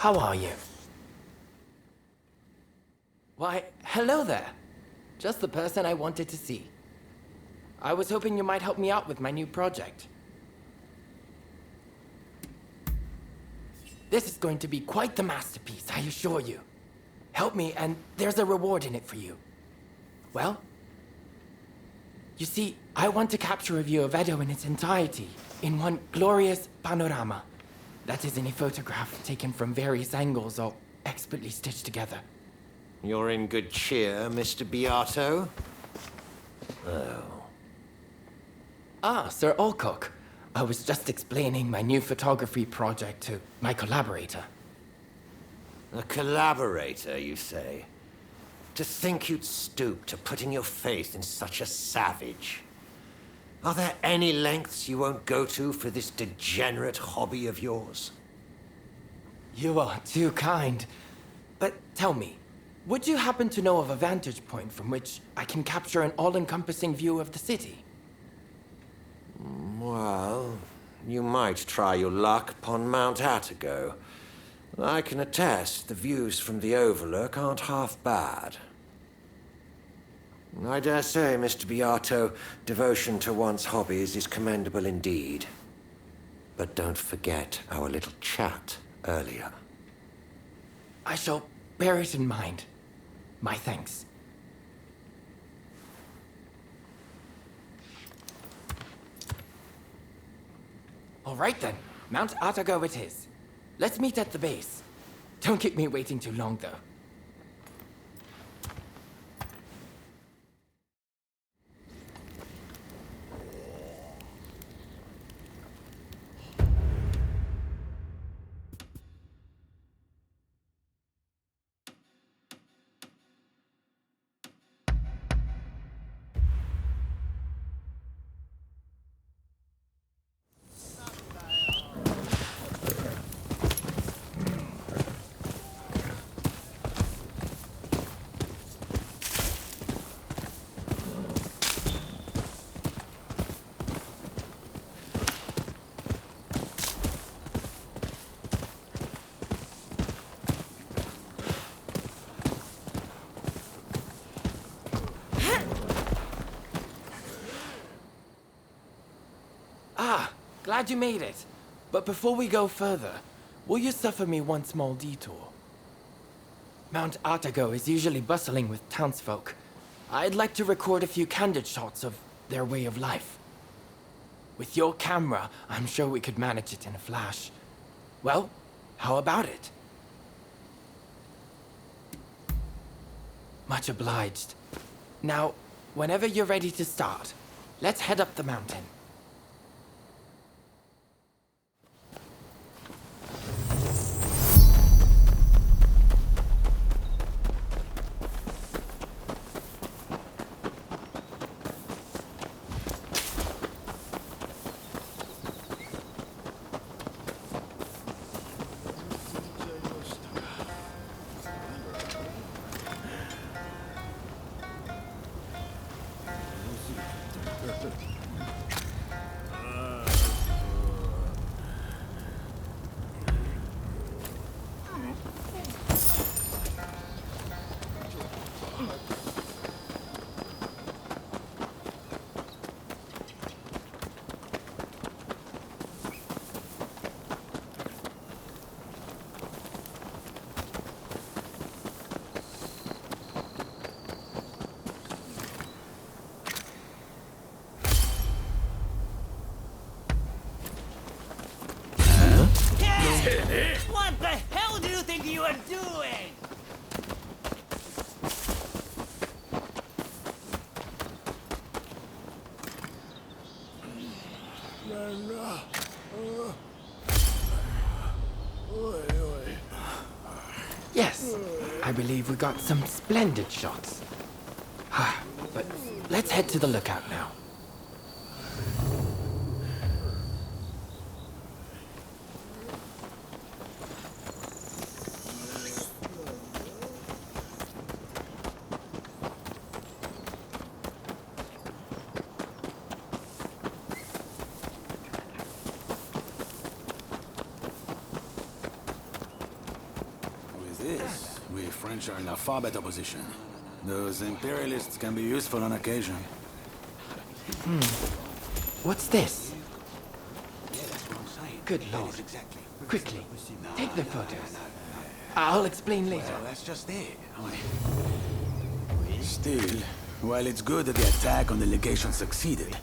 How are you? Why, hello there. Just the person I wanted to see. I was hoping you might help me out with my new project. This is going to be quite the masterpiece, I assure you. Help me, and there's a reward in it for you. Well, you see, I want to capture a view of Edo in its entirety, in one glorious panorama. That is, in a photograph taken from various angles, all expertly stitched together. You're in good cheer, Mr. Beato. Oh. Ah, Sir Alcock. I was just explaining my new photography project to my collaborator. A collaborator, you say? To think you'd stoop to putting your faith in such a savage. Are there any lengths you won't go to for this degenerate hobby of yours? You are too kind. But tell me, would you happen to know of a vantage point from which I can capture an all-encompassing view of the city? Well, you might try your luck upon Mount Attigo. I can attest the views from the Overlook aren't half bad. I dare say, Mr. Beato, devotion to one's hobbies is commendable indeed. But don't forget our little chat earlier. I shall bear it in mind. My thanks. All right then, Mount Atago it is. Let's meet at the base. Don't keep me waiting too long, though. Glad you made it. But before we go further, will you suffer me one small detour? Mount Atago is usually bustling with townsfolk. I'd like to record a few candid shots of their way of life. With your camera, I'm sure we could manage it in a flash. Well, how about it? Much obliged. Now, whenever you're ready to start, let's head up the mountain. What the hell do you think you are doing? Yes, I believe we got some splendid shots. But let's head to the lookout now. French are in a far better position. Those imperialists can be useful on occasion. What's this? Good lord. Quickly, take the photos. I'll explain later. Well, that's just it. Still, while it's good that the attack on the legation succeeded,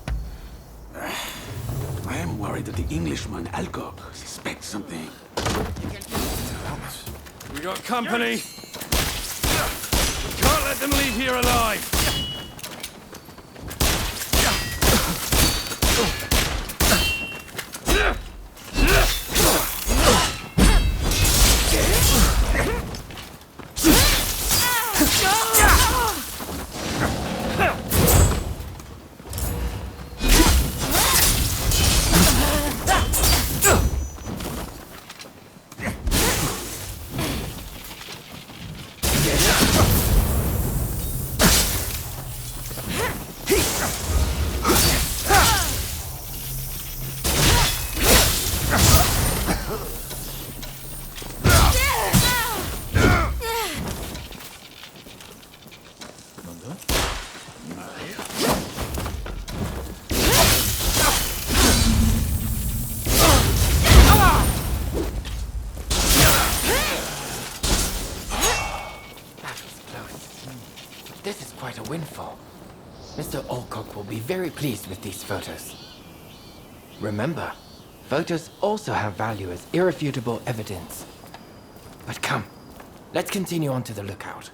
I am worried that the Englishman, Alcock, suspects something. We got company. Can't let them leave here alive. This is quite a windfall. Mr. Alcock will be very pleased with these photos. Remember, photos also have value as irrefutable evidence. But come, let's continue on to the lookout.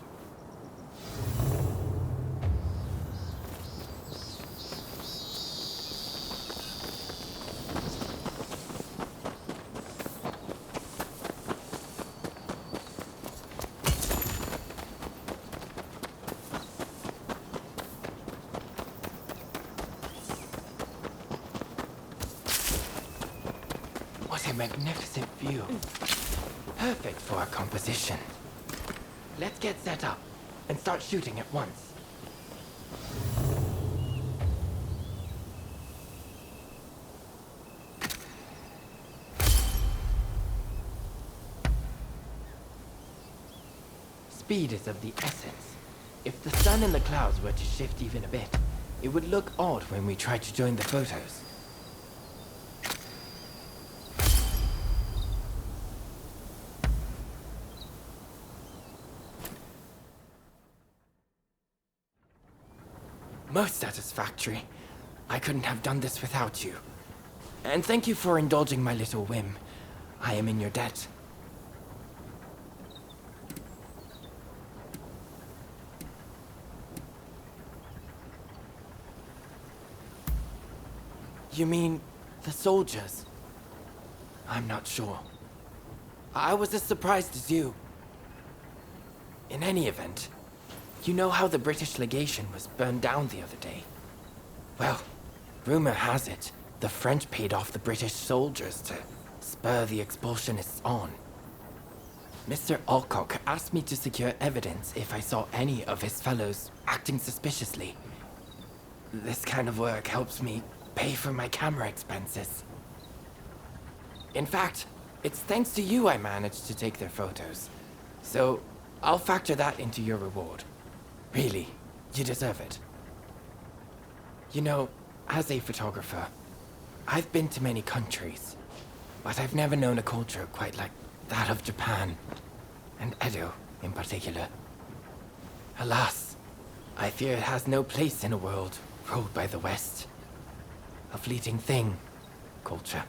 What a magnificent view. Perfect for our composition. Let's get set up and start shooting at once. Speed is of the essence. If the sun and the clouds were to shift even a bit, it would look odd when we try to join the photos. Most satisfactory. I couldn't have done this without you. And thank you for indulging my little whim. I am in your debt. You mean the soldiers? I'm not sure. I was as surprised as you. In any event, you know how the British legation was burned down the other day? Well, rumor has it, the French paid off the British soldiers to spur the expulsionists on. Mr. Alcock asked me to secure evidence if I saw any of his fellows acting suspiciously. This kind of work helps me pay for my camera expenses. In fact, it's thanks to you I managed to take their photos. So, I'll factor that into your reward. Really, you deserve it. You know, as a photographer, I've been to many countries, but I've never known a culture quite like that of Japan, and Edo in particular. Alas, I fear it has no place in a world ruled by the West. A fleeting thing, culture.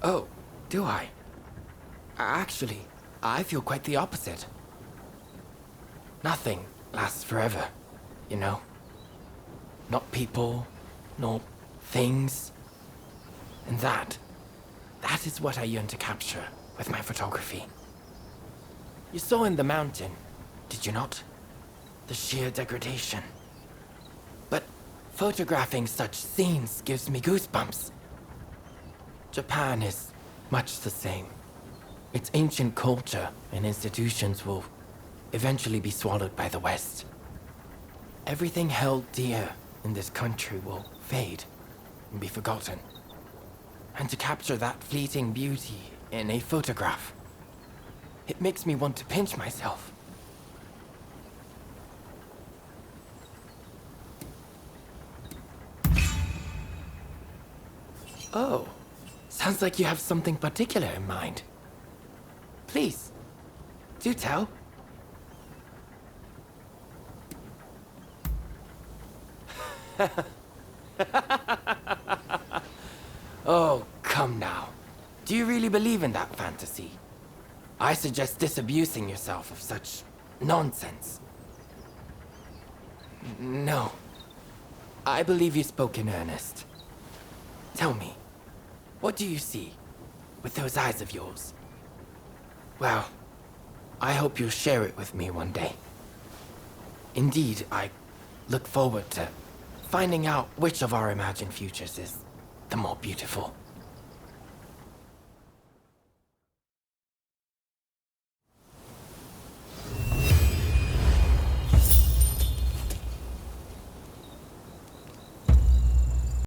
Oh, do I? Actually, I feel quite the opposite. Nothing lasts forever, you know? Not people, nor things. And that is what I yearn to capture with my photography. You saw in the mountain, did you not? The sheer degradation. But photographing such scenes gives me goosebumps. Japan is much the same. Its ancient culture and institutions will eventually be swallowed by the West. Everything held dear in this country will fade and be forgotten. And to capture that fleeting beauty in a photograph. It makes me want to pinch myself. Oh, sounds like you have something particular in mind. Please, do tell. Oh, come now. Do you really believe in that fantasy? I suggest disabusing yourself of such nonsense. No. I believe you spoke in earnest. Tell me, what do you see with those eyes of yours? Well, I hope you'll share it with me one day. Indeed, I look forward to finding out which of our imagined futures is the more beautiful.